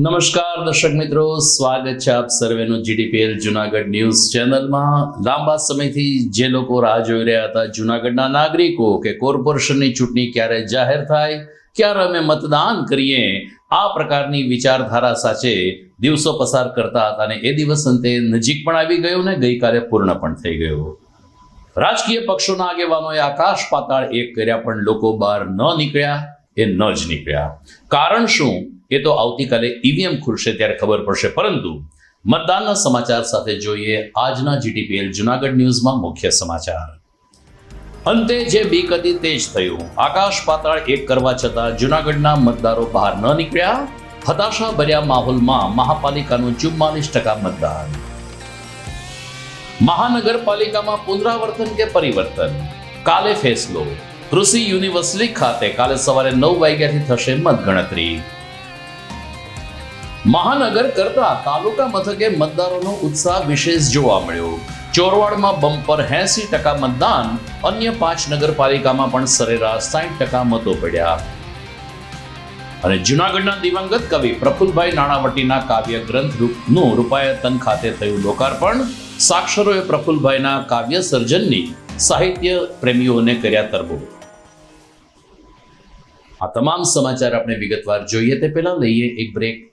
નમસ્કાર દર્શક મિત્રો, સ્વાગત છે આપ સર્વેનું જીડીપીએલ જુનાગઢ ન્યૂઝ ચેનલમાં। લાંબા સમયથી જે લોકો રાહ જોઈ રહ્યા હતા, જુનાગઢના નાગરિકો, કે કોર્પોરેશનની ચૂંટણી ક્યારે જાહેર થાય, ક્યારે અમે મતદાન કરીએ, આ પ્રકારની વિચારધારા સાથે દિવસો પસાર કરતા હતા અને એ દિવસ અંતે નજીક પણ આવી ગયો ને ગઈકાલે પૂર્ણ પણ થઈ ગયો। રાજકીય પક્ષોના આગેવાનોએ આકાશ પાતાળ એક કર્યા, પણ લોકો બહાર ન નીકળ્યા, એ ન જ નીકળ્યા। કારણ શું એ તો આવતીકાલે ઈવીએમ ખુલશે ત્યારે ખબર પડશે, પરંતુ મતદાનના સમાચાર સાથે જોઈએ આજના જીટીપીએલ જુનાગઢ ન્યૂઝમાં મુખ્ય સમાચાર। અંતે જે બીક હતી તે જ થયું। આકાશ પાતાળ એક કરવા છતાં જુનાગઢના મતદારો બહાર ન નીકળ્યા। હતાશા ભર્યા માહોલમાં મહાપાલિકાનું 44% મતદાન। મહાનગરપાલિકામાં પુનરાવર્તન કે પરિવર્તન, કાલે ફેસલો। કૃષિ યુનિવર્સિટી ખાતે કાલે સવારે 9 વાગ્યાથી થશે મતગણતરી। મહાનગર કરતા તાલુકા મથકે મતદારોનો ઉત્સાહ વિશેષ જોવા મળ્યો। ચોરવાડમાં બમ્પર 80% મતદાન, અન્ય 5 નગરપાલિકામાં પણ સરેરાશ 60% મતો પડ્યા। અને જૂનાગઢના દિવંગત કવિ પ્રફુલભાઈ નાણાવટીના કાવ્ય ગ્રંથનું રૂપાયતન ખાતે થયું લોકાર્પણ। સાક્ષરોએ પ્રફુલભાઈના કાવ્ય સર્જનની સાહિત્ય પ્રેમીઓને કર્યા તરબોળ। આ તમામ સમાચાર આપણે વિગતવાર જોઈએ તે પહેલા લઈએ એક break.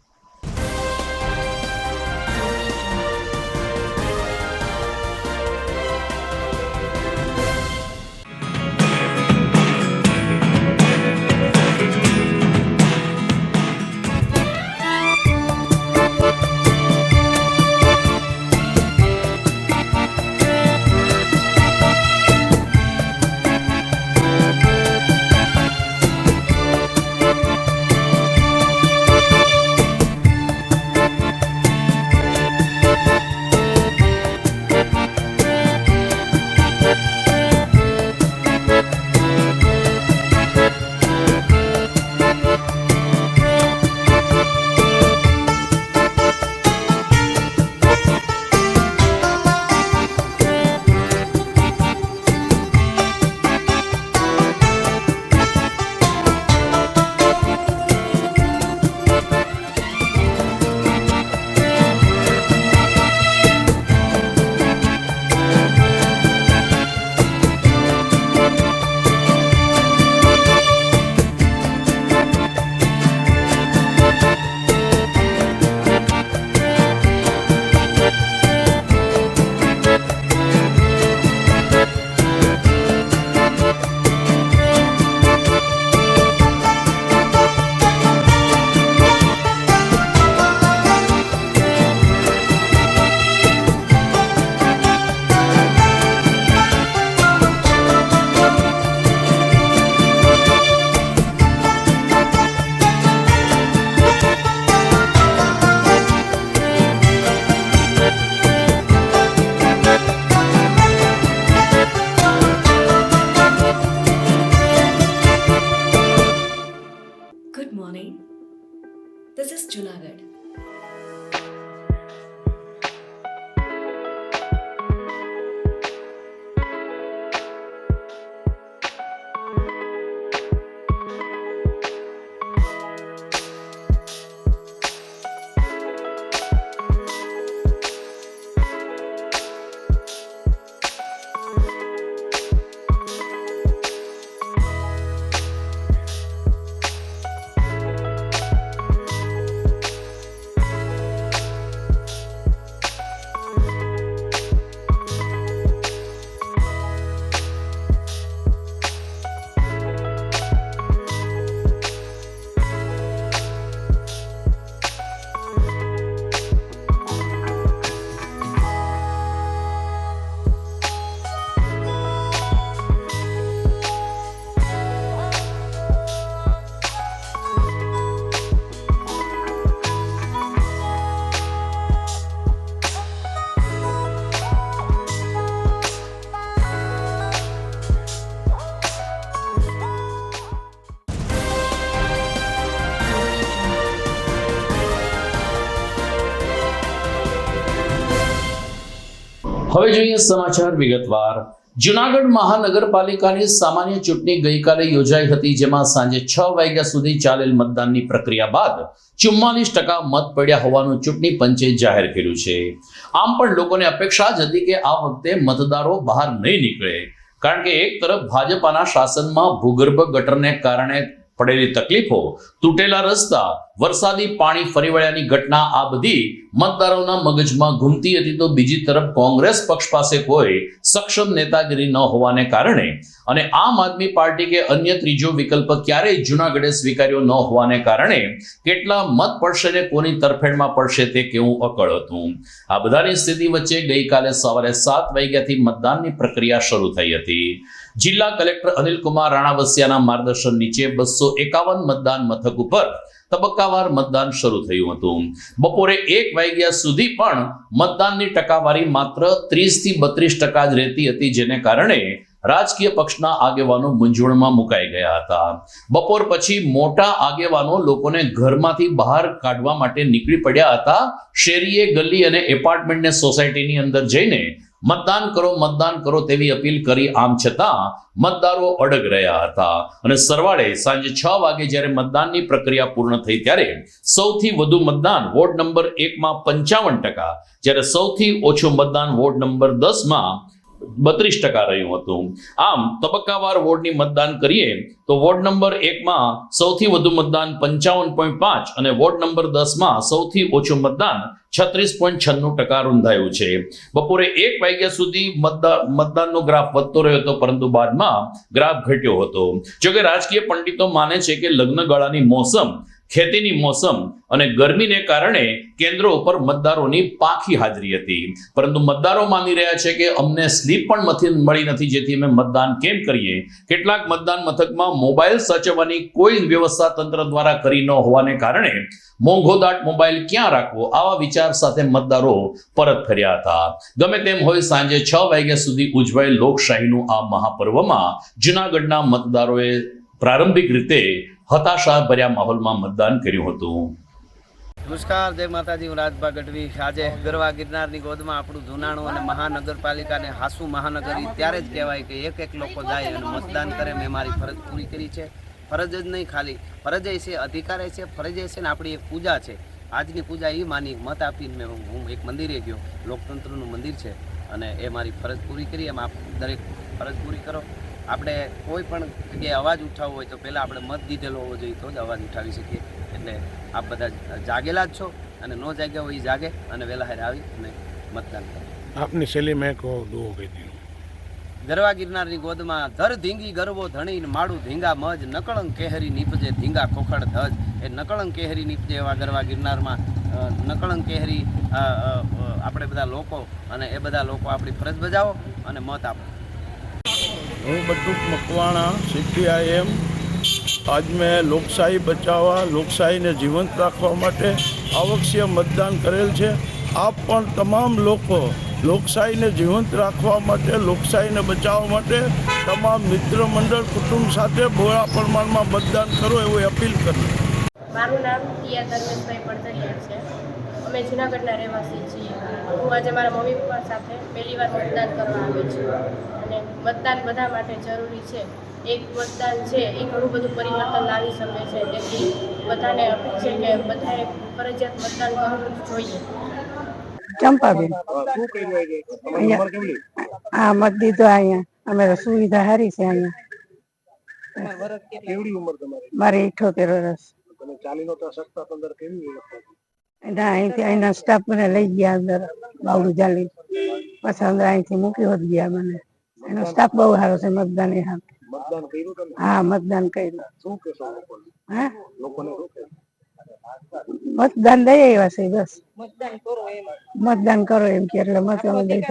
Good morning. This is Junagadh. હવે જોઈએ સમાચાર વિગતવાર। જુનાગઢ મહાનગરપાલિકાની સામાન્ય ચૂંટણી ગઈકાલે યોજાઈ હતી, જેમાં સાંજે 6 વાગ્યા સુધી ચાલેલ મતદાનની પ્રક્રિયા બાદ 44% મત પડ્યા હોવાનું ચૂંટણી પંચે જાહેર કર્યું છે. આમ પણ લોકોને અપેક્ષા જ હતી કે આ વખતે મતદારો બહાર નહીં નીકળે, કારણ કે એક તરફ ભાજપાના શાસનમાં ભૂગર્ભ ગટરને કારણે પડેલી તકલીફો, તૂટેલા રસ્તા, વરસાદી પાણી ફરી વળ્યાની ઘટના આ બધી મતદારોના મગજમાં ઘૂમતી હતી, તો બીજી તરફ કોંગ્રેસ પક્ષ પાસે કોઈ સક્ષમ નેતાગીરી ન હોવાને કારણે અને આમ આદમી પાર્ટી કે અન્ય ત્રીજો વિકલ્પ ક્યારેય જૂનાગઢે સ્વીકાર્યો ન હોવાને કારણે કેટલા મત પડશે ને કોની તરફેણમાં પડશે તે કેવું અકળ હતું. આ બધાની સ્થિતિ વચ્ચે ગઈકાલે સવારે 7 વાગ્યાથી મતદાનની પ્રક્રિયા શરૂ થઈ હતી. જિલ્લા કલેક્ટર અનિલકુમાર રાણાવસિયાના માર્ગદર્શન નીચે 251 મતદાન મથક ઉપર તબક્કાવાર મતદાન શરૂ થયું હતું. બપોરે 1 વાગ્યા સુધી પણ મતદાનની ટકાવારી માત્ર 30 થી 32% જ રહેતી હતી, જેને કારણે રાજકીય પક્ષના આગેવાનો મૂંઝવણમાં મુકાઈ ગયા હતા. બપોર પછી મોટા આગેવાનો લોકોને ઘરમાંથી બહાર કાઢવા માટે નીકળી પડ્યા હતા. શેરીએ, ગલી અને એપાર્ટમેન્ટ ને સોસાયટીની અંદર જઈને મતદાન કરો તેવી અપીલ કરી, આમ છતાં મતદારો અડગ રહ્યા હતા અને સરવાળે સાંજે 6 વાગે જ્યારે મતદાનની પ્રક્રિયા પૂર્ણ થઈ ત્યારે સૌથી વધુ મતદાન વોર્ડ નંબર 1 માં 55%, જ્યારે સૌથી ઓછું મતદાન વોર્ડ નંબર 10 માં 32% રહ્યું હતું. આમ તબક્કાવાર વોર્ડની મતદાન કરીએ તો વોર્ડ નંબર 1 માં સૌથી વધુ મતદાન 55.5 અને વોર્ડ નંબર 10 માં સૌથી ઓછું મતદાન 36.96% નોંધાયું છે. બપોરે 1 વાગ્યા સુધી મતદાનનો ગ્રાફ વધતો રહ્યો હતો, પરંતુ બાદમાં ગ્રાફ ઘટ્યો હતો. જોકે રાજકીય પંડિતો માને છે કે લગ્નગાળાની મોસમ, ખેતીની મોસમ અને ગરમીને કારણે કેન્દ્રો ઉપર મતદારોની પાખી હાજરી હતી, પરંતુ મતદારો માની રહ્યા છે કે અમને સ્લીપ પણ મળી નથી, જેથી અમે મતદાન કેમ કરીએ. કેટલાક મતદાન મથકમાં મોબાઈલ સાચવવાની કોઈ વ્યવસ્થા તંત્ર દ્વારા કરી ન હોવાને કારણે મોંઘોદાટ મોબાઈલ ક્યાં રાખવો, આવા વિચાર સાથે મતદારો પરત ફર્યા હતા. ગમે તેમ હોય, સાંજે 6 વાગ્યા સુધી ઉજવાયેલ લોકશાહીનું આ મહાપર્વમાં જૂનાગઢના મતદારોએ પ્રારંભિક રીતે હતાશા ભર્યા માહોલમાં મતદાન કર્યું હતું. નમસ્કાર, જય માતાજી. હું રાજભા ગઢવી. આજે ગરવા ગિરનારની ગોદમાં આપણું જૂનાણું અને મહાનગરપાલિકાને હાસુ મહાનગરી ત્યારે જ કહેવાય કે એક લોકો જાય અને મતદાન કરે. મેં મારી ફરજ પૂરી કરી છે. ફરજ જ નહીં, ખાલી ફરજ છે, અધિકાર છે, ફરજ છે ને આપણી એક પૂજા છે. આજની પૂજા એ માની મત આપીને હું એક મંદિરે ગયો, લોકતંત્રનું મંદિર છે, અને એ મારી ફરજ પૂરી કરી. એમ આપ દરેક ફરજ પૂરી કરો. આપણે કોઈ પણ જગ્યાએ અવાજ ઉઠાવવો હોય તો પહેલાં આપણે મત દીધેલો હોવો જોઈએ, તો જ અવાજ ઉઠાવી શકીએ. એટલે આપ બધા જાગેલા જ છો, અને ન જાગ્યા હોય એ જાગે અને વહેલા હારે આવી અને મતદાન કરે. આપની શૈલી મેં કહો દો કહી દીધું. ગરવા ગિરનારની ગોદમાં ધર ધીંગી ગરવો ધણીને માડું ધીંગા મજ, નકળંગ કેહરી નીપજે ધીંગા ખોખડ ધજ. એ નકળંગ કેહરી નીપજે એવા ગરવા ગિરનારમાં નકળંગ કેહરી આપણે બધા લોકો, અને એ બધા લોકો આપણી ફરજ બજાવો અને મત આપો. હું બટુક મકવાણા CPIM. આજ મેં લોકશાહી બચાવવા, લોકશાહીને જીવંત રાખવા માટે આવશ્યક મતદાન કરેલ છે. આપ પણ તમામ લોકો લોકશાહીને જીવંત રાખવા માટે, લોકશાહીને બચાવવા માટે તમામ મિત્ર મંડળ, કુટુંબ સાથે બહોળા પ્રમાણમાં મતદાન કરો એવી અપીલ કરી. મારું નામ પિયા ધર્મેશભાઈ પડતરિયા છે. અમે જૂનાગઢના રહેવાસી છીએ. હું આજે મારા મમ્મી પપ્પા સાથે પહેલી વાર મતદાન કરવા આવી છું, અને મતદાન બધા માટે જરૂરી છે. એક મતદાન છે એ ઘણું બધું પરિવર્તન લાવી શકે છે, તેથી બધાને અપીલ છે કે બધાએ ફરજિયાત મતદાન કરવું જ જોઈએ. ચંપાબેન, હા મત દીધો. અહીંયા અમે સુવિધા સારી છે. અહીંયા કેવડી ઉંમર તમારી? મારે 78 વર્ષ. તમે ચાલી નહોતા શકતા, અંદર કેવી વ્યવસ્થા? ના, અહીંથી અહીંના સ્ટાફ મને લઈ ગયા અંદર બાવડું ચાલી, પછી અંદર અહીંથી મૂકી હોત ગયા મને. એનો સ્ટાફ બહુ સારો છે. મતદાન એ મતદાન કર્યું તમે? હા, મતદાન કર્યું. શું કહેશો લોકોને? હા, લોકોને શું કહેશો? મતદાન દઈ આવ્યા છે. બસ મતદાન કરો એમ કે એટલે મત અમે દઈ.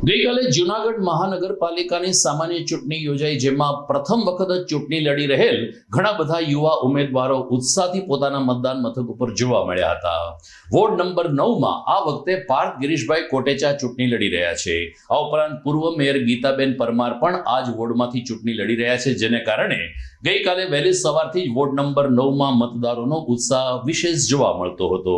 ગઈકાલે જૂનાગઢ મહાનગરપાલિકાની સામાન્ય ચૂંટણી યોજાઈ, જેમાં પ્રથમ વખત જ ચૂંટણી લડી રહેલ ઘણા બધા યુવા ઉમેદવારો ઉત્સાહથી પોતાના મતદાન મથક ઉપર જોવા મળ્યા હતા. વોર્ડ નંબર 9માં આ વખતે પાર્થ ગિરીશભાઈ કોટેચા ચૂંટણી લડી રહ્યા છે. આ ઉપરાંત પૂર્વ મેયર ગીતાબેન પરમાર પણ આ જ વોર્ડમાંથી ચૂંટણી લડી રહ્યા છે, જેને કારણે ગઈકાલે વહેલી સવારથી જ વોર્ડ નંબર 9માં મતદારોનો ઉત્સાહ વિશેષ જોવા મળતો હતો.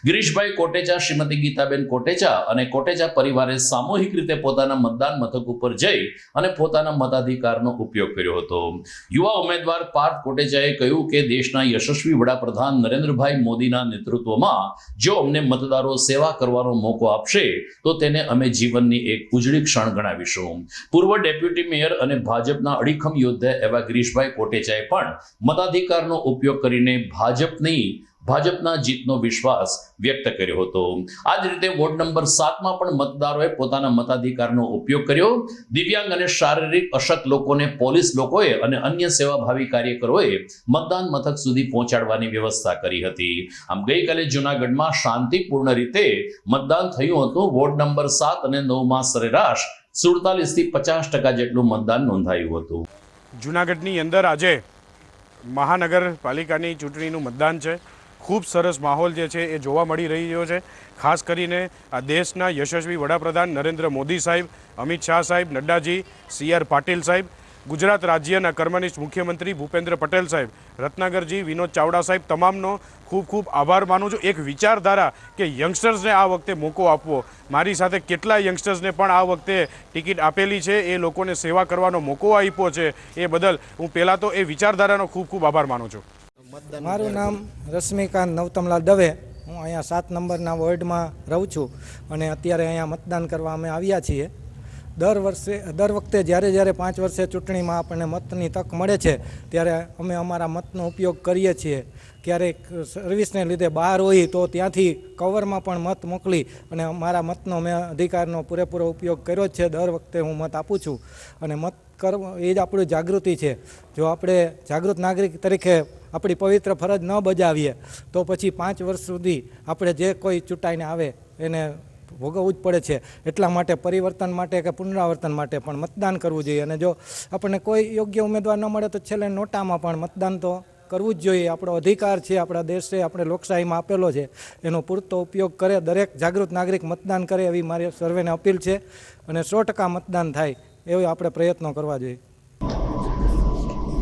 ગિરીશભાઈ કોટેચા, શ્રીમતી ગીતાબેન કોટેચા અને કોટેચા પરિવારે સામૂહિક રીતે પોતાના મતદાન મથક ઉપર જઈ અને પોતાના મતાધિકારનો ઉપયોગ કર્યો હતો. યુવા ઉમેદવાર પાર્થ કોટેચાએ કહ્યું કે દેશના યશસ્વી વડાપ્રધાન નરેન્દ્રભાઈ મોદીના નેતૃત્વમાં જો અમને મતદારો સેવા કરવાનો મોકો આપશે તો તેને અમે જીવનની એક ઉજળી ક્ષણ ગણાવીશું. પૂર્વ ડેપ્યુટી મેયર અને ભાજપના અડીખમ યોદ્ધા એવા ગિરીશભાઈ કોટેચાએ પણ મતાધિકારનો ઉપયોગ કરીને ભાજપના જીતનો વિશ્વાસ વ્યક્ત કર્યો હતો. આ જ રીતે વોર્ડ નંબર 7માં પણ મતદારોએ પોતાના મતાધિકારનો ઉપયોગ કર્યો. દિવ્યાંગ અને શારીરિક અશક્ત લોકોને પોલીસ લોકોએ અને અન્ય સેવાભાવી કાર્યકરોએ મતદાન મથક સુધી પહોંચાડવાની વ્યવસ્થા કરી હતી. આમ ગઈકાલે જૂનાગઢમાં શાંતિપૂર્ણ રીતે મતદાન થયું હતું. વોર્ડ નંબર 7 અને 9માં સરેરાશ 47 થી 50% જેટલું મતદાન નોંધાયું હતું. જૂનાગઢની અંદર આજે મહાનગરપાલિકાની ચૂંટણીનું મતદાન છે. ખૂબ સરસ માહોલ જે છે એ જોવા મળી રહ્યો છે. ખાસ કરીને આ દેશના યશસ્વી વડાપ્રધાન નરેન્દ્ર મોદી સાહેબ, અમિત શાહ સાહેબ, નડ્ડાજી, CR પાટીલ સાહેબ, ગુજરાત રાજ્યના કર્મનિષ્ઠ મુખ્યમંત્રી ભૂપેન્દ્ર પટેલ સાહેબ, રત્નાકરજી, વિનોદ ચાવડા સાહેબ, તમામનો ખૂબ ખૂબ આભાર માનું છું. એક વિચારધારા કે યંગસ્ટર્સને આ વખતે મોકો આપવો. મારી સાથે કેટલા યંગસ્ટર્સને પણ આ વખતે ટિકિટ આપેલી છે, એ લોકોને સેવા કરવાનો મોકો આપ્યો છે, એ બદલ હું પહેલાં તો એ વિચારધારાનો ખૂબ ખૂબ આભાર માનું છું. મારું નામ રશ્મિકાંત નવતમલાલ દવે. હું અહીંયા 7 નંબરના વોર્ડમાં રહું છું અને અત્યારે અહીંયા મતદાન કરવા અમે આવ્યા છીએ. દર વખતે જ્યારે 5 વર્ષે ચૂંટણીમાં આપણને મતની તક મળે છે ત્યારે અમે અમારા મતનો ઉપયોગ કરીએ છીએ. ક્યારેક સર્વિસને લીધે બહાર હોય તો ત્યાંથી કવરમાં પણ મત મોકલી અને અમારા મતનો મેં અધિકારનો પૂરેપૂરો ઉપયોગ કર્યો જ છે. દર વખતે હું મત આપું છું અને મત કરવો એ જ આપણી જાગૃતિ છે. જો આપણે જાગૃત નાગરિક તરીકે આપણી પવિત્ર ફરજ ન બજાવીએ તો પછી 5 વર્ષ સુધી આપણે જે કોઈ ચૂંટાઈને આવે એને ભોગવવું જ પડે છે. એટલા માટે પરિવર્તન માટે કે પુનરાવર્તન માટે પણ મતદાન કરવું જોઈએ. અને જો આપણને કોઈ યોગ્ય ઉમેદવાર ન મળે તો છેલ્લે નોટામાં પણ મતદાન તો કરવું જ જોઈએ. આપણો અધિકાર છે, આપણા દેશે આપણે લોકશાહીમાં આપેલો છે, એનો પૂરતો ઉપયોગ કરે. દરેક જાગૃત નાગરિક મતદાન કરે એવી મારી સર્વેને અપીલ છે અને 100% મતદાન થાય એવી આપણે પ્રયત્નો કરવા જોઈએ.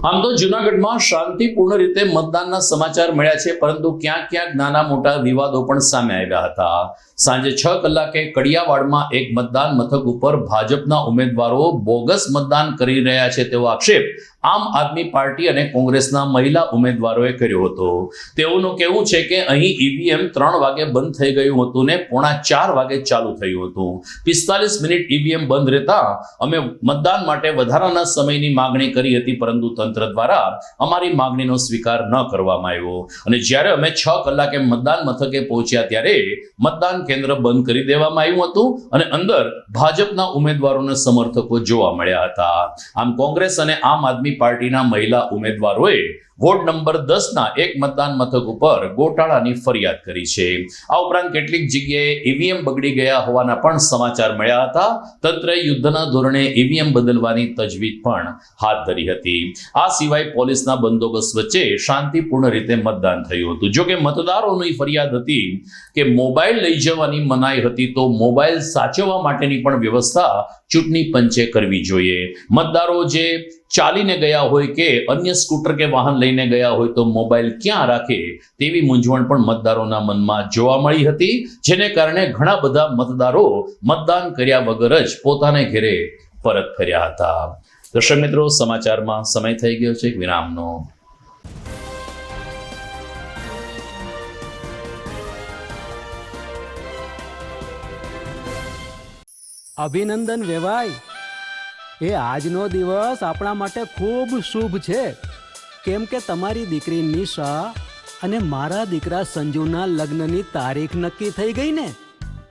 આમ તો જૂનાગઢમાં શાંતિપૂર્ણ રીતે મતદાનના સમાચાર મળ્યા છે, પરંતુ ક્યાંક નાના મોટા વિવાદો પણ સામે આવ્યા હતા. સાંજે 6 કલાકે કડિયાવાડમાં એક મતદાન મથક ઉપર ભાજપના ઉમેદવારો બોગસ મતદાન કરી રહ્યા છે તેવો આક્ષેપ આમ આદમી પાર્ટી અને કોંગ્રેસના મહિલા ઉમેદવારોએ કર્યો હતો. તેઓનું કહેવું છે કે અહીં EVM 3 વાગે બંધ થઈ ગયું હતું ને 3:45 વાગે ચાલુ થયું હતું. 45 મિનિટ EVM બંધ રહેતા અમે મતદાન માટે વધારાના સમયની માંગણી કરી હતી, પરંતુ તંત્ર દ્વારા અમારી માંગણીનો સ્વીકાર ન કરવામાં આવ્યો અને જ્યારે અમે 6 કલાકે મતદાન મથકે પહોંચ્યા ત્યારે મતદાન કેન્દ્ર બંધ કરી દેવામાં આવ્યું હતું અને અંદર ભાજપના ઉમેદવારોના સમર્થકો જોવા મળ્યા હતા. આમ કોંગ્રેસ અને આમ આદમી પાર્ટીના મહિલા ઉમેદવારોએ વોર્ડ નંબર 10ના એક મતદાન મથક ઉપર ગોટાળાની ફરિયાદ કરી છે. આ ઉપરાંત કેટલીક જગ્યાએ EVM બગડી ગયા હોવાના પણ સમાચાર મળ્યા હતા. તંત્રએ યુદ્ધના ધોરણે EVM બદલવાની તજવીજ પણ હાથ ધરી હતી. આ સિવાય પોલીસના બંદોબસ્ત વચ્ચે શાંતિપૂર્ણ રીતે મતદાન થયું હતું. જોકે મતદારોની ફરિયાદ હતી કે મોબાઈલ લઈ જવાની મનાઈ હતી, તો મોબાઈલ સાચવવા માટેની પણ વ્યવસ્થા ચૂંટણી પંચે કરવી જોઈએ. મતદારો જે ચાલીને ગયા હોય કે અન્ય સ્કૂટર કે વાહન લઈને ગયા હોય તો મોબાઈલ ક્યાં રાખે તેવી મૂંઝવણ પણ મતદારોના મનમાં જોવા મળી હતી, જેને કારણે ઘણા બધા મતદારો મતદાન કર્યા વગર જ પોતાને ઘરે પરત ફર્યા હતા. દર્શક મિત્રો, સમાચારમાં સમય થઈ ગયો છે વિરામનો. અભિનંદન વેવાય. એ આજનો દિવસ આપણા માટે ખૂબ શુભ છે, કેમ કે તમારી દીકરી નિશા અને મારા દીકરા સંજુના લગ્નની તારીખ નક્કી થઈ ગઈ ને.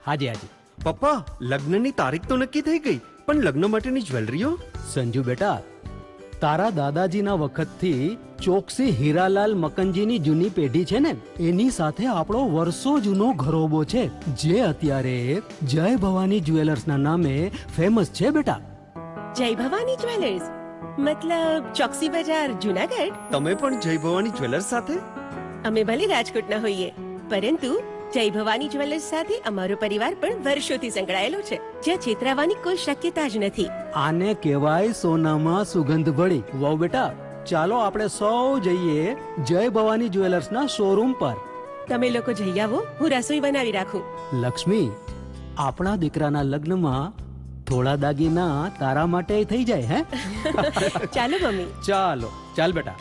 હાજી હાજી પપ્પા, લગ્નની તારીખ તો નક્કી થઈ ગઈ, પણ લગ્ન માટેની જ્વેલરીઓ? સંજુ બેટા, તારા દાદાજીના વખતથી ચોકસી હીરાલાલ મકનજીની જૂની પેઢી છે ને, એની સાથે આપણો વર્ષો જૂનો ઘરોબો છે, જે અત્યારે જય ભવાની જ્વેલર્સના નામે ફેમસ છે બેટા. જય ભવાની જ્વેલર્સ મતલબ ચોકસી બજાર જુનાગઢ. તમે પણ જય ભવાની જ્વેલર્સ સાથે? અમે ભલે રાજકોટના હોઈએ, પરંતુ જય ભવાની જ્વેલર્સ સાથે અમારો પરિવાર પણ વર્ષોથી સંકળાયેલો છે, જ્યાં છેતરાવાની કોઈ શક્યતા જ નથી. આને કહેવાય સોનામાં સુગંધ ભળી. વાવ બેટા, ચાલો આપણે સૌ જઈએ જય ભવાની જ્વેલર્સના શોરૂમ પર. તમે લોકો જઈ આવો, હું રસોઈ બનાવી રાખું. લક્ષ્મી, આપણા દીકરાના લગ્નમાં થોડા દાગીના તારા માટે થઈ જાય. હે ચાલો મમ્મી. ચાલો ચાલ બેટા.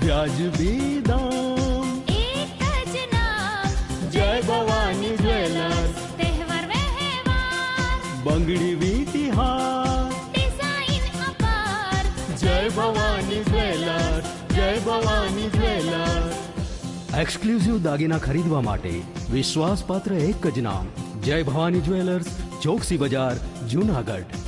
વ્યાજબી દામ, એક જ નામ, જય ભવાની જ્વેલર્સ. તહેવાર વ્યવહાર, બંગડી વીટી હાર, ડિઝાઇન અપાર, જય ભવાની જ્વેલર્સ, જય ભવાની જ્વેલર્સ. એક્સક્લુઝિવ દાગીના ખરીદવા માટે વિશ્વાસપાત્ર એક જ નામ, જય ભવાની જ્વેલર્સ, ચોકસી બજાર, જુનાગઢ.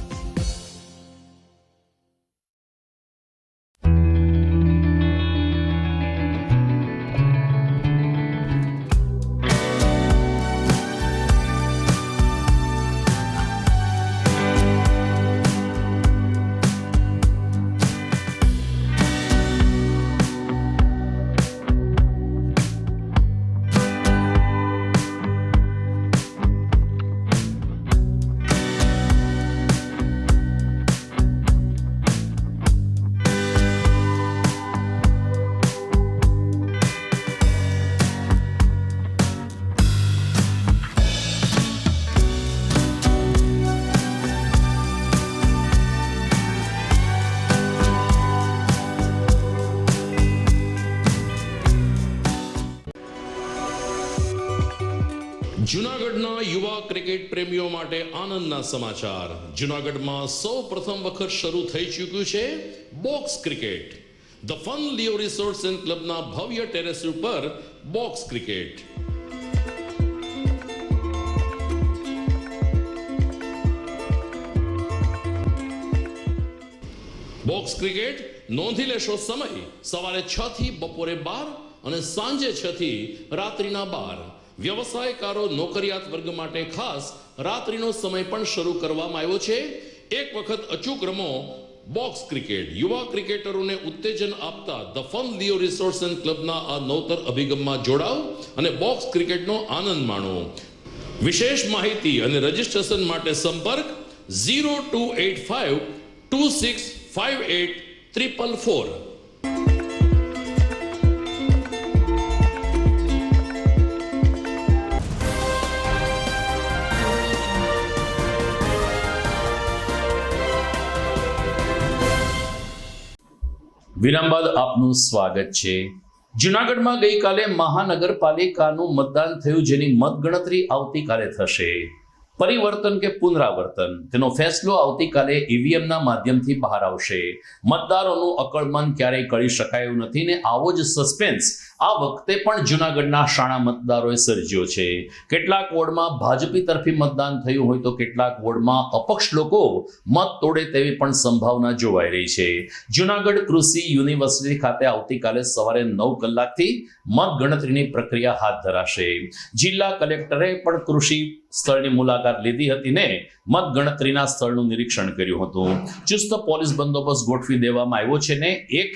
જૂનાગઢના યુવા ક્રિકેટ પ્રેમીઓ માટે આનંદના સમાચાર. જૂનાગઢમાં સૌ પ્રથમ વખત શરૂ થઈ ચૂક્યું છે box cricket. The fun Leo resorts and ક્લબના ભવ્ય ટેરેસ ઉપર બોક્સ ક્રિકેટ. બોક્સ ક્રિકેટ નોંધી લેશો સમય સવારે 6 થી બપોરે 12 અને સાંજે 6 થી રાત્રિના 12. વ્યવસાયકારો નોકરિયાત વર્ગ માટે ખાસ રાત્રિનો સમય પણ શરૂ કરવામાં આવ્યો છે. એક વખત અચૂક રમો બોક્સ ક્રિકેટ. યુવા ક્રિકેટરોને ઉત્તેજન આપતા the fun Leo resorts and ક્લબના આ નવતર અભિગમમાં જોડાઓ અને બોક્સ ક્રિકેટનો આનંદ માણો. વિશેષ માહિતી અને રજીસ્ટ્રેશન માટે સંપર્ક 0285 2658 444. વિરામ બાદ આપનું સ્વાગત છે. જૂનાગઢમાં ગઈકાલે મહાનગરપાલિકાનું મતદાન થયું, જેની મતગણતરી આવતીકાલે થશે. પરિવર્તન કે પુનરાવર્તન, તેનો ફેસલો આવતીકાલે ઈવીએમના માધ્યમથી બહાર આવશે. મતદારોનું અકળમન ક્યારેય કરી શકાય એવું નથી ને આવો જ સસ્પેન્સ આ વખતે પણ જૂનાગઢના શાણા મતદારોએ સર્જ્યો છે. કેટલાક વોર્ડમાં ભાજપી તરફી મતદાન થયું હોય તો કેટલાક વોર્ડમાં અપક્ષ લોકો મત તોડે તેવી પણ સંભાવના જોવાઈ રહી છે. જૂનાગઢ કૃષિ યુનિવર્સિટી ખાતે આવતીકાલે સવારે 9 કલાકથી મતગણતરીની પ્રક્રિયા હાથ ધરાશે. જિલ્લા કલેક્ટરે પણ કૃષિ સ્થળની મુલાકાત લીધી હતી ને મતગણતરીના સ્થળનું નિરીક્ષણ કર્યું હતું. ચુસ્ત પોલીસ બંદોબસ્ત ગોઠવી દેવામાં આવ્યો છે ને એક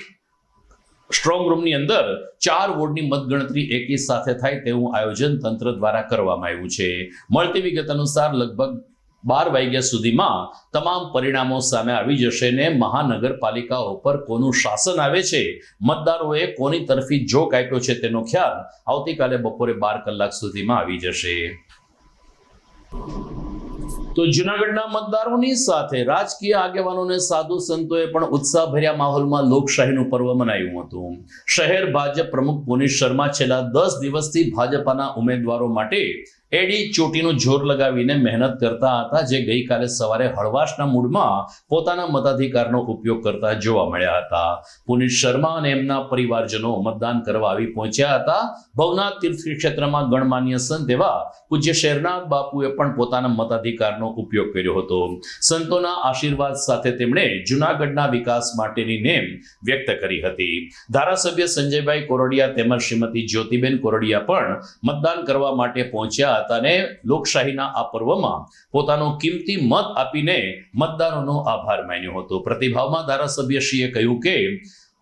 સ્ટ્રોંગ રૂમની અંદર 4 વોર્ડની મતગણતરી એકી સાથે થાય તેવું આયોજન તંત્ર દ્વારા કરવામાં આવ્યું છે. મળતી વિગત અનુસાર લગભગ 12 વાગ્યા સુધીમાં તમામ પરિણામો સામે આવી જશે ને મહાનગરપાલિકાઓ પર કોનું શાસન આવે છે, મતદારોએ કોની તરફી જોક આપ્યો છે તેનો ખ્યાલ આવતીકાલે બપોરે 12 કલાક સુધીમાં આવી જશે. તો જૂનાગઢના મતદારોની સાથે રાજકીય આગેવાનો અને સાધુ સંતોએ પણ ઉત્સાહભર્યા માહોલમાં લોકશાહીનું પર્વ મનાવ્યું હતું. શહેર ભાજપ પ્રમુખ પુનીત શર્મા છેલ્લા 10 દિવસથી ભાજપાના ઉમેદવારો માટે એડી ચોટીનું જોર લગાવીને મહેનત કરતા હતા, જે ગઈકાલે સવારે હળવાશના મૂડમાં પોતાના મતાધિકારનો ઉપયોગ કરતા જોવા મળ્યા હતા. પુનિત શર્મા અને એમના પરિવારજનો મતદાન કરવા આવી પહોંચ્યા હતા. ભવનાથ તીર્થ ક્ષેત્રમાં ગણમાન્ય સંત એવા પૂજ્ય શેરનાથ બાપુએ પણ પોતાના મતાધિકારનો ઉપયોગ કર્યો હતો. સંતોના આશીર્વાદ સાથે તેમણે જૂનાગઢના વિકાસ માટેની નેમ વ્યક્ત કરી હતી. ધારાસભ્ય સંજયભાઈ કોરડિયા તેમજ શ્રીમતી જ્યોતિબેન કોરડિયા પણ મતદાન કરવા માટે પહોંચ્યા હતા અને લોકશાહીના આ પર્વમાં પોતાનો કિંમતી મત આપીને મતદારોનો આભાર માન્યો હતો. પ્રતિભાવમાં ધારાસભ્યશ્રીએ કહ્યું કે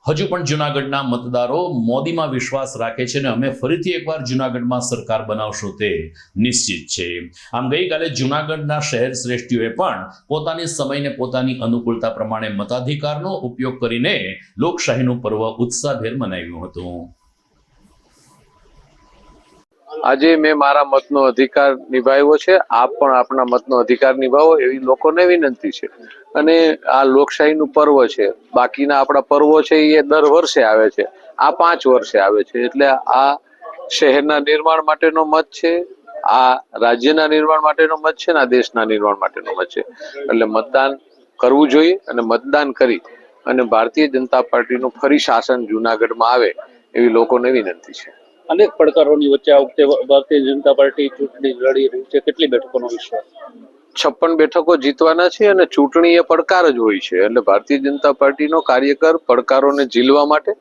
હજુ પણ જૂનાગઢના મતદારો મોદીમાં વિશ્વાસ રાખે છે અને અમે ફરીથી એકવાર જૂનાગઢમાં સરકાર બનાવશું તે નિશ્ચિત છે. આમ ગઈકાલે જૂનાગઢના શહેર શ્રેષ્ઠીઓએ પણ પોતાની સમયને પોતાની અનુકૂળતા પ્રમાણે મતાધિકારનો ઉપયોગ કરીને લોકશાહીનું પર્વ ઉત્સાહભેર મનાવ્યું હતું. આજે મેં મારા મતનો અધિકાર નિભાવ્યો છે. આપ પણ આપના મતનો અધિકાર નિભાવો એવી લોકોને વિનંતી છે. અને આ લોકશાહીનું પર્વ છે. બાકીના આપણા પર્વો છે એ દર વર્ષે આવે છે, આ 5 વર્ષે આવે છે. એટલે આ શહેરના નિર્માણ માટેનો મત છે, આ રાજ્યના નિર્માણ માટેનો મત છે ને આ દેશના નિર્માણ માટેનો મત છે. એટલે મતદાન કરવું જોઈએ અને મતદાન કરી અને ભારતીય જનતા પાર્ટીનું ફરી શાસન જૂનાગઢમાં આવે એવી લોકોને વિનંતી છે. અનેક પડકારોની વચ્ચે આ વખતે ભારતીય જનતા પાર્ટી ચૂંટણી લડી રહી છે. કેટલી બેઠકોનો વિશ્વાસ? 56 બેઠકો જીતવાના છે અને ચૂંટણી એ પડકાર જ હોય છે. એટલે ભારતીય જનતા પાર્ટીનો કાર્યકર પડકારોને ઝીલવા માટે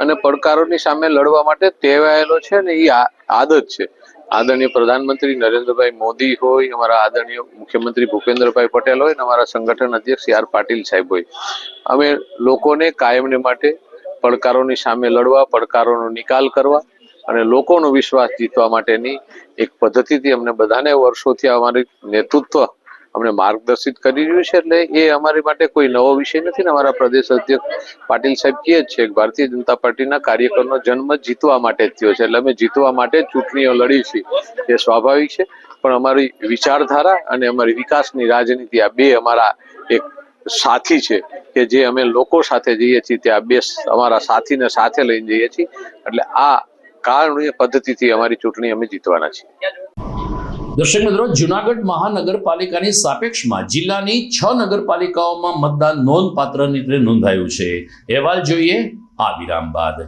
અને પડકારોની સામે લડવા માટે ટેવાયેલો છે ને એ આદત છે. આદરણીય પ્રધાનમંત્રી નરેન્દ્રભાઈ મોદી હોય, અમારા આદરણીય મુખ્યમંત્રી ભૂપેન્દ્રભાઈ પટેલ હોય અને અમારા સંગઠન અધ્યક્ષ સી આર પાટીલ સાહેબ હોય, અમે લોકોને કાયમને માટે પડકારોની સામે લડવા, પડકારોનો નિકાલ કરવા અને લોકોનો વિશ્વાસ જીતવા માટેની એક પદ્ધતિથી અમને બધાને વર્ષોથી અમારી નેતૃત્વ અમને માર્ગદર્શિત કરી રહ્યું છે. એટલે એ અમારી માટે કોઈ નવો વિષય નથી ને અમારા પ્રદેશ અધ્યક્ષ પાટીલ સાહેબ કહે જ છે કે ભારતીય જનતા પાર્ટીના કાર્યકરનો જન્મ જીતવા માટે જ થયો છે. એટલે અમે જીતવા માટે જ ચૂંટણીઓ લડી છીએ, એ સ્વાભાવિક છે. પણ અમારી વિચારધારા અને અમારી વિકાસની રાજનીતિ આ બે અમારા એક સાથી છે કે જે અમે લોકો સાથે જઈએ છીએ, ત્યાં બે અમારા સાથીને સાથે લઈને જઈએ છીએ. એટલે આ કારણે પદ્ધતિથી અમારી ચૂંટણી અમે જીતવાના છીએ. દર્શક મિત્રો, જૂનાગઢ મહાનગરપાલિકાની સાપેક્ષમાં જિલ્લાની 6 નગરપાલિકાઓમાં મતદાન નોંધપાત્ર રીતે નોંધાયું છે. અહેવાલ જોઈએ આ વિરામ બાદ.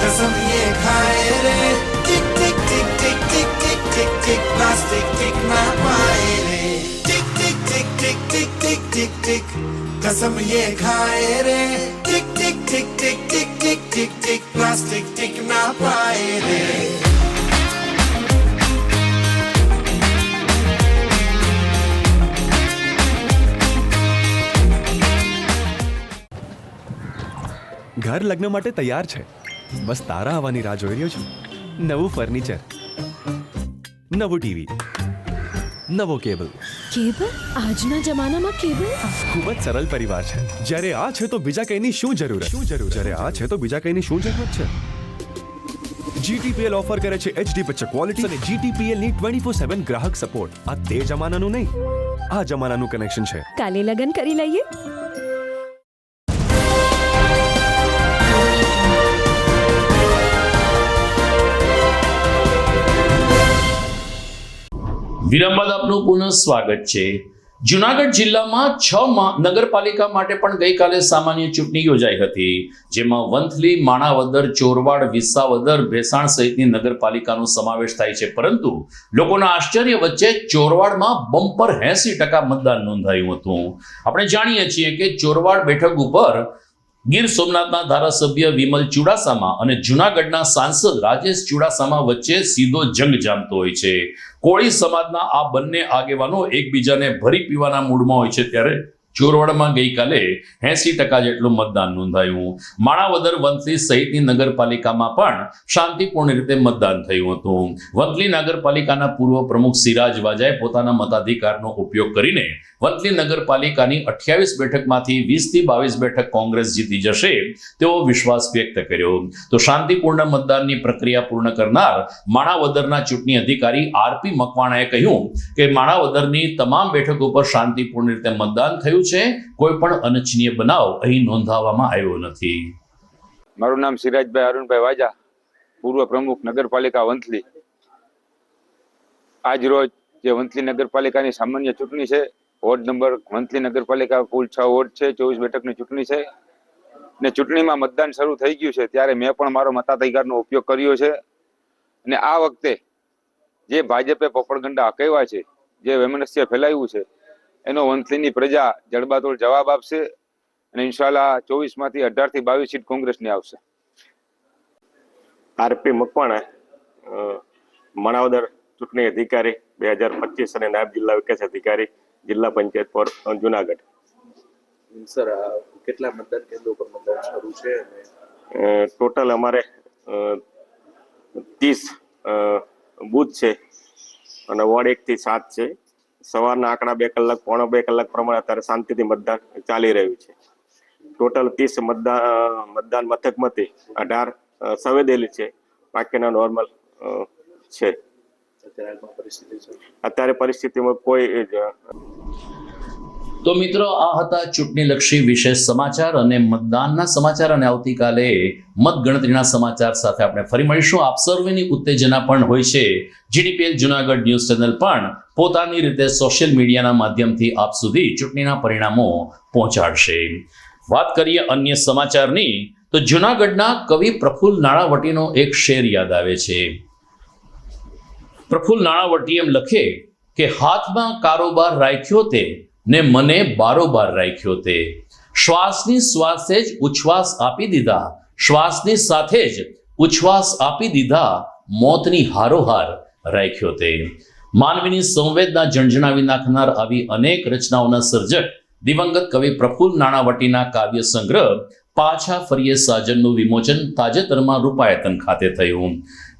कसम ये खाए रे टिक टिक टिक टिक टिक टिक टिक टिक प्लास्टिक टिक ना पाए रे टिक टिक टिक टिक टिक टिक टिक टिक कसम ये खाए रे टिक टिक टिक टिक टिक टिक टिक टिक प्लास्टिक टिक ना पाए रे ઘર લગ્ન માટે તૈયાર છે, બસ તારા આવવાની રાહ જોઈ રહ્યો છું. નવું ફર્નિચર, નવું ટીવી, નવો કેબલ. કેબલ? આજના જમાનામાં કેબલ? ખૂબ જ સરળ પરિવાર છે. જ્યારે આ છે તો બીજા કઈની શું જરૂરત? જ્યારે આ છે તો બીજા કઈની શું જરૂરત છે? GTPL ઓફર કરે છે HD પિક્ચર ક્વોલિટી અને GTPL ની 24/7 ગ્રાહક સપોર્ટ. આ તે જમાનાનું નહીં, આ જમાનાનું કનેક્શન છે. કાલે લગન કરી લઈએ. વિરામ બાદ આપનું પુનઃ સ્વાગત છે. જુનાગઢ જિલ્લામાં 6 નગરપાલિકા માટે પણ ગઈકાલે સામાન્ય ચૂંટણી યોજાઈ હતી, જેમાં વંથલી, માણાવદર, ચોરવાડ, વિસાવદર, ભેસાણ સહિતની નગરપાલિકાનો સમાવેશ થાય છે. પરંતુ લોકોના આશ્ચર્ય વચ્ચે ચોરવાડમાં બમ્પર 80% મતદાન નોંધાયું હતું. આપણે જાણીએ છીએ કે ચોરવાડ બેઠક ઉપર ગીર સોમનાથના ધારાસભ્ય વિમલ ચુડાસમા અને જુનાગઢના સાંસદ રાજેશ ચુડાસમા વચ્ચે સીધો જંગ જામતો હોય છે. કોળી સમાજના આ બંને આગેવાનો એકબીજાને ભરી પીવાના મૂડમાં હોય છે, ત્યારે ચોરવાડમાં ગઈકાલે 80% જેટલું મતદાન નોંધાયું. માણાવદર, વંથલી સહિતની નગરપાલિકામાં પણ શાંતિપૂર્ણ રીતે મતદાન થયું હતું. વંથલી નગરપાલિકાના પૂર્વ પ્રમુખ સિરાજ વાજાએ પોતાના મતાધિકારનો ઉપયોગ કરીને વંથલી નગરપાલિકાની 28 બેઠકમાંથી 20 થી 22 બેઠક કોંગ્રેસ જીતી જશે તેવો વિશ્વાસ વ્યક્ત કર્યો. તો શાંતિપૂર્ણ મતદાનની પ્રક્રિયા પૂર્ણ કરનાર માણાવદરના ચૂંટણી અધિકારી RP મકવાણાએ કહ્યું કે માણાવદરની તમામ બેઠકો પર શાંતિપૂર્ણ રીતે મતદાન થયું છે. કોઈ પણ અનિચ્છનીય બનાવ અહીં નોંધાવવામાં આવ્યો નથી. મારું નામ સિરાજભાઈ અરુણભાઈ વાજા, પૂર્વ પ્રમુખ નગરપાલિકા વંથલી. આજ રોજ જે વંથલી નગરપાલિકાની સામાન્ય ચૂંટણી છે, વોર્ડ નંબર વંથલી નગરપાલિકા કુલ 6 વોર્ડ છે, 24 બેઠકની ચૂંટણી છે ને ચૂંટણીમાં મતદાન શરૂ થઈ ગયું છે ત્યારે મેં પણ મારો મતાધિકારનો ઉપયોગ કર્યો છે. અને આ વખતે જે ભાજપે પોપડગંડા હકાવ્યા છે, જે વૈમનસ્ય ફેલાવ્યું છે, એનો વંથલીની પ્રજા જડબાતોડ જવાબ આપશે અને ઇન્શાલ્લાહ 24 માંથી 18 થી 22 સીટ કોંગ્રેસની આવશે. RP મકવાણા, માણાવદર ચૂંટણી અધિકારી 2025 અને નાયબ જિલ્લા વિકાસ અધિકારી, જિલ્લા પંચાયત પર જુનાગઢ. સર, કેટલા મતદાન કેન્દ્રો પર મતદાન શરૂ છે? ટોટલ અમારે 30 બૂથ છે અને વોર્ડ 1 થી 7 છે. સવારના આંકડા 2 કલાક, પોણા 2 કલાક પ્રમાણે અત્યારે શાંતિથી મતદાન ચાલી રહ્યું છે. ટોટલ 30 મતદાન મથકમાંથી 18 સંવેદનશીલ છે, બાકીના નોર્મલ છે. અત્યારે પરિસ્થિતિમાં કોઈ તો મિત્રો, આ હતા ચૂંટણીલક્ષી વિશેષ સમાચાર અને મતદાનના સમાચાર. અને આવતીકાલે મતગણતરીના સમાચાર સાથે આપણે ફરી મળીશું. આપ સર્વેની ઉત્તેજના પણ હોય છે. GTPL જુનાગઢ ન્યૂઝ ચેનલ પણ પોતાની રીતે સોશિયલ મીડિયાના માધ્યમથી આપ સુધી ચૂંટણીના પરિણામો પહોંચાડશે. વાત કરીએ અન્ય સમાચારની, તો જુનાગઢના કવિ પ્રફુલ્લ નાણાવટીનો એક શેર યાદ આવે છે. પ્રફુલ્લ નાણાવટી એમ લખે કે હાથમાં કારોબાર રાખ્યો તે ને મને બારોબાર રાખ્યો તે. શ્વાસની શ્વાસે જ ઉચ્છ્વાસ આપી દીધા, શ્વાસની સાથે જ ઉચ્છ્વાસ આપી દીધા, મોતની હારોહાર રાખ્યો તે. માનવીની સંવેદના જણજણાવી નાખનાર આવી અનેક રચનાઓના સર્જક દિવંગત કવિ પ્રફુલ્લ નાણાવટીના કાવ્ય સંગ્રહ પાછા ફરીએ સાજનનું વિમોચન તાજેતરમાં રૂપાયતન ખાતે થયું.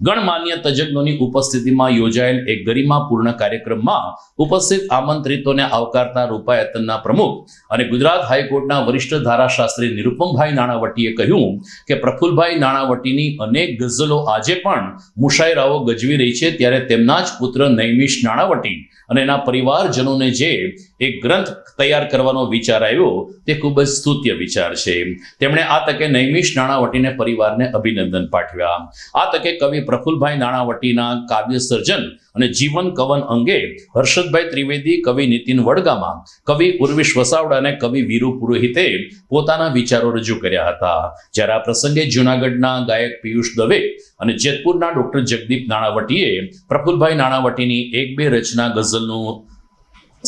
ગણમાન્ય તજજ્ઞોની ઉપસ્થિતિમાં યોજાયેલ એક ગરિમાપૂર્ણ કાર્યક્રમમાં ઉપસ્થિત આમંત્રિતોને આવકારતા રૂપાયતનના પ્રમુખ અને ગુજરાત હાઈકોર્ટના વરિષ્ઠ ધારાશાસ્ત્રી નિરુપમભાઈ નાણાવટીએ કહ્યું કે પ્રફુલ્લભાઈ નાણાવટીની અનેક ગઝલો આજે પણ મુશાયરાઓ ગજવી રહી છે, ત્યારે તેમના જ પુત્ર નૈમિષ નાણાવટી અને એના પરિવારજનોને જે એક ગ્રંથ તૈયાર કરવાનો વિચાર આવ્યો તે ખૂબ જ સ્તુત્ય વિચાર છે. તેમણે આ તકે નૈમિષ નાણાવટીને પરિવારને અભિનંદન પાઠવ્યા. આ તકે કવિ પ્રફુલભાઈ નાણાવટીના કાવ્ય સર્જન અને જીવન કવન અંગે હર્ષદભાઈ ત્રિવેદી, કવિ નીતિન વડગામા, કવિ ઉર્વિશ વસાવડા અને કવિ વીરુ પુરોહિતે પોતાના વિચારો રજૂ કર્યા હતા. જ્યારે આ પ્રસંગે જૂનાગઢના ગાયક પિયુષ દવે અને જેતપુરના ડોક્ટર જગદીપ નાણાવટીએ પ્રફુલભાઈ નાણાવટીની એક બે રચના ગઝલનું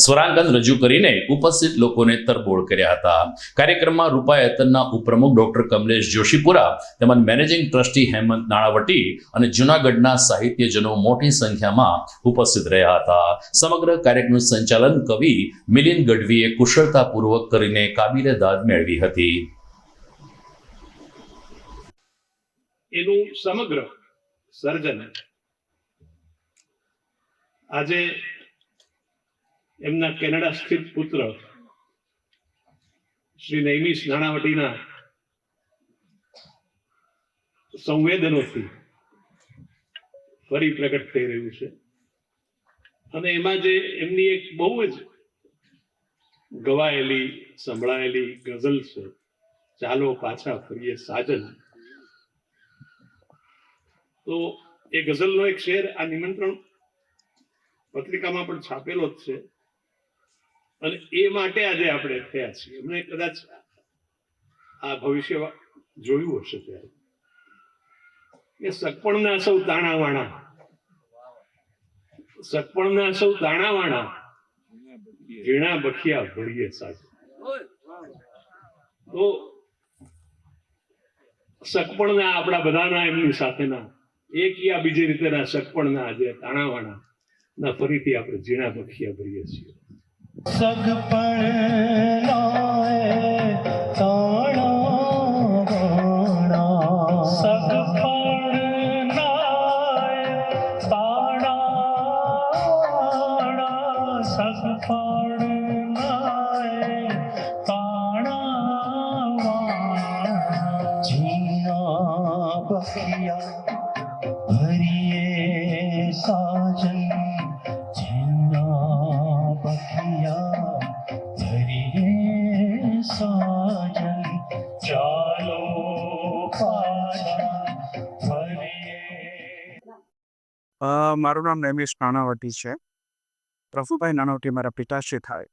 સ્વરાંકન રજૂ કરીને ઉપસ્થિત લોકોને તરબોળ કર્યા હતા. કાર્યક્રમમાં રૂપાયતનના ઉપપ્રમુખ ડોક્ટર કમલેશ જોશીપુરા તેમજ મેનેજિંગ ટ્રસ્ટી હેમંત નાણાવટી અને જૂનાગઢના સાહિત્યજનો મોટી સંખ્યામાં ઉપસ્થિત રહ્યા હતા. સમગ્ર કાર્યક્રમનું સંચાલન કવિ મિલિંદ ગઢવીએ કુશળતાપૂર્વક કરીને કાબિલે દાદ મેળવી હતી. એનું સમગ્ર સર્જન આજે એમના કેનેડા સ્થિત પુત્ર શ્રી નૈમિષ નાણાવટીના સંવેદનોથી ફરી પ્રગટ થઈ રહ્યું છે. અને એમાં જે એમની એક બહુ જ ગવાયેલી સંભળાયેલી ગઝલ છે, ચાલો પાછા ફરીએ સાજન. તો એ ગઝલનો એક શેર આ નિમંત્રણ પત્રિકામાં પણ છાપેલો જ છે અને એ માટે આજે આપણે થયા છીએ. એમણે કદાચ આ ભવિષ્ય જોયું હશે ત્યારે કે સગપણના સૌ તાણાવાણા, સગપણના સૌ તાણાવાણા, ઝીણા બખિયા ભળીએ સાજે. તો સગપણના આપણા બધાના એમની સાથેના એક યા બીજી રીતેના સગપણના આજે તાણાવાણા ના ફરીથી આપણે ઝીણા બખિયા ભરીએ છીએ. મારું નામ નૈમિષ નાણાવટી છે. પ્રફુલભાઈ નાણાવટી મારા પિતાશ્રી થાય.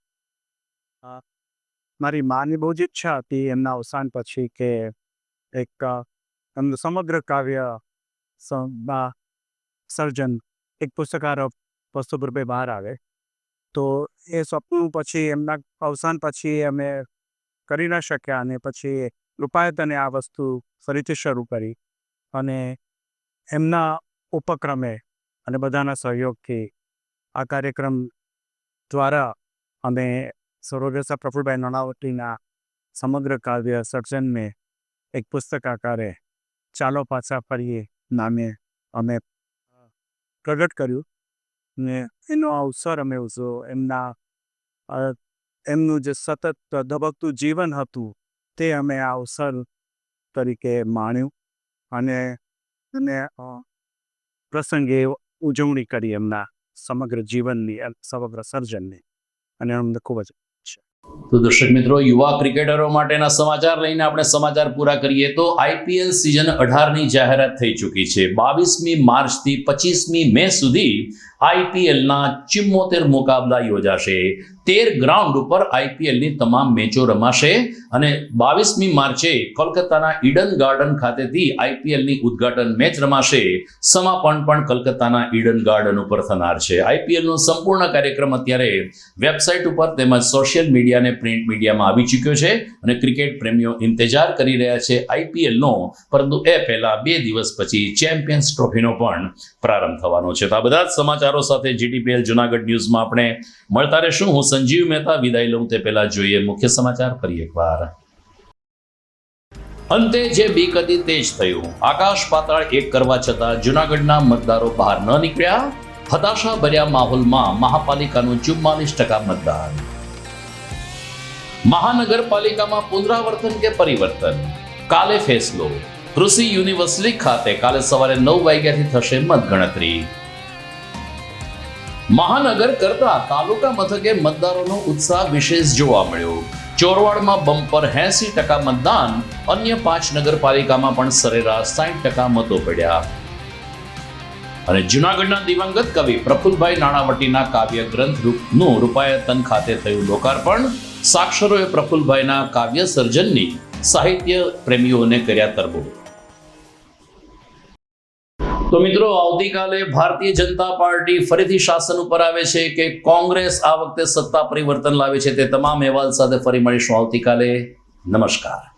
મારી માની બહુ જ ઈચ્છા હતી એમના અવસાન પછી કે એક એમનું સમગ્ર કાવ્ય સર્જન એક પુસ્તકાર પુસ્તકરૂપે બહાર આવે. તો એ સ્વપ્ન પછી એમના અવસાન પછી અમે કરી ન શક્યા અને પછી રૂપાયતને આ વસ્તુ ફરીથી શરૂ કરી અને એમના ઉપક્રમે અને બધાના સહયોગથી આ કાર્યક્રમ દ્વારા અમે સ્વર્ગસ્થ પ્રફુલભાઈ નાણાવટીના સમગ્ર કાવ્ય સર્જનને એક પુસ્તક આકારે ચાલો પાછા ફરીએ નામે અમે પ્રગટ કર્યું ને એનો અવસર અમે એમનું જે સતત ધબકતું જીવન હતું તે અમે આ અવસર તરીકે માણ્યું અને પ્રસંગે ઉજવણી કરી એમના સમગ્ર જીવનની, સમગ્ર સર્જનની, અને અમને ખૂબ જ તો દર્શક મિત્રો, યુવા ક્રિકેટરો માટેના સમાચાર લઈને આપણે સમાચાર પૂરા કરીએ તો IPL સિઝન 18ની જાહેરાત થઈ ચૂકી છે. 22મી માર્ચથી 25મી મે સુધી IPLના 74 મુકાબલા યોજાશે. 13 ગ્રાઉન્ડ ઉપર IPLની તમામ મેચો રમાશે અને 22મી માર્ચે કોલકાતાના ઈડન ગાર્ડન ખાતેથી IPLની ઉદ્ઘાટન મેચ રમાશે. સમાપન પણ કોલકાતાના ઈડન ગાર્ડન ઉપર થનાર છે. IPLનો સંપૂર્ણ કાર્યક્રમ અત્યારે વેબસાઇટ ઉપર તેમજ સોશિયલ મીડિયા અને પ્રિન્ટ મીડિયામાં આવી ચૂક્યો છે અને ક્રિકેટ પ્રેમીઓ ઇંતજાર કરી રહ્યા છે IPLનો. પરંતુ એ પહેલા 2 દિવસ પછી ચેમ્પિયન્સ ટ્રોફીનો પણ પ્રારંભ થવાનો છે. તો આ બધા જ સમાચારો સાથે GTPL જુનાગઢ ન્યૂઝમાં આપણે મળતા રહેશું. હું સંજીવ મહેતા વિદાય લઉં તે પહેલા જોઈએ મુખ્ય સમાચાર ફરી એકવાર. અંતે જે બીક હતી તે જ થયું. આકાશ પાતાળ એક કરવા છતાં જુનાગઢના મતદારો બહાર ન નીકળ્યા. હતાશાભર્યા માહોલમાં મહાપાલિકાનું 44% મતદાન. મહાનગરપાલિકામાં પુનરાવર્તન કે પરિવર્તન, કાલે ફેસલો. કૃષિ યુનિવર્સિટી ખાતે કાલે સવારે 9 વાગ્યાથી થશે મતગણતરી. મહાનગર કરતા તાલુકા મથકે મતદારોનો ઉત્સાહ વિશેષ જોવા મળ્યો. ચોરવાડમાં બમ્પર 80% મતદાન. અન્ય 5 નગરપાલિકામાં પણ સરેરાશ 60% મતો પડ્યા. અને જૂનાગઢના દિવંગત કવિ પ્રફુલ્લભાઈ નાણાવટીના કાવ્ય ગ્રંથનું રૂપાયતન ખાતે થયું લોકાર્પણ. સાક્ષરોએ પ્રફુલ્લભાઈના કાવ્ય સર્જનની સાહિત્ય પ્રેમીઓને કર્યા તરબોળ. તો મિત્રો, આવતીકાલે ભારતીય જનતા પાર્ટી ફરીથી શાસન ઉપર આવે છે કે કોંગ્રેસ આ વખતે સત્તા પરિવર્તન લાવે છે, તે તમામ અહેવાલ સાથે ફરી મળીશું આવતીકાલે. નમસ્કાર.